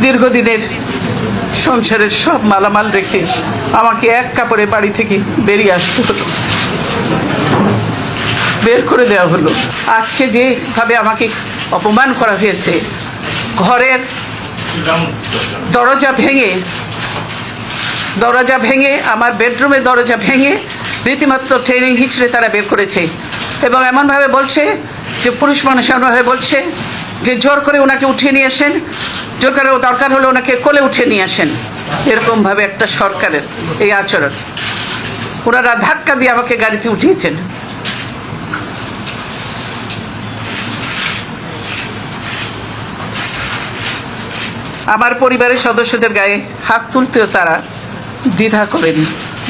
দীর্ঘদিনের সংসারের সব মালামাল রেখে আমাকে এক কাপড়ে বাড়ি থেকে বেরিয়ে আসতে হলো, বের করে দেওয়া হলো। আজকে যেভাবে আমাকে অপমান করা হয়েছে, ঘরের দরজা ভেঙে আমার বেডরুমের দরজা ভেঙে রীতিমাত্র ট্রেনিং হিচড়ে তারা বের করেছে এবং এমনভাবে বলছে যে পুরুষ মানুষ এমনভাবে বলছে যে জোর করে ওনাকে উঠিয়ে নিয়ে আসেন, জোর করে দরকার হলে ওনাকে কোলে উঠিয়ে নিয়ে আসেন। এরকমভাবে একটা সরকারের এই আচরণ। ওনারা ধাক্কা দিয়ে আমাকে গাড়িতে উঠিয়েছেন। আমার পরিবারের সদস্যদের গায়ে হাত তুলতেও তারা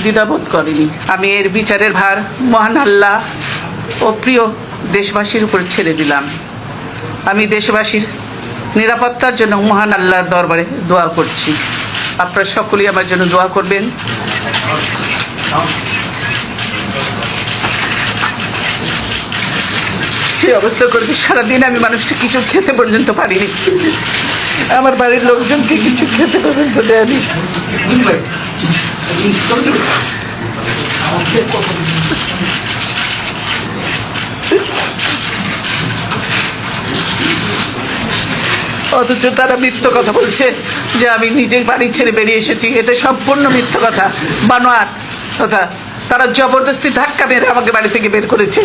দ্বিধাবোধ করেনি। আমি এর বিচারের ভার মহান আল্লাহ ও প্রিয় দেশবাসীর উপর ছেড়ে দিলাম। আমি দেশবাসীর নিরাপত্তার জন্য মহান আল্লাহর দরবারে দোয়া করছি। আপনারা সকলেই আমার জন্য দোয়া করবেন। সেই অবস্থা করেছি, সারাদিন আমি মানুষটা কিছু খেতে পর্যন্ত পারিনি, আমার বাড়ির লোকজনকে কিছু খেতে পর্যন্ত দেয়নি। অথচ তারা মিথ্যা কথা বলছে যে আমি নিজের বাড়ি ছেড়ে বেরিয়ে এসেছি। এটা সম্পূর্ণ মিথ্যা কথা, বানোয়াট কথা। তারা জবরদস্তি ধাক্কা মেরে আমাকে বাড়ি থেকে বের করেছে।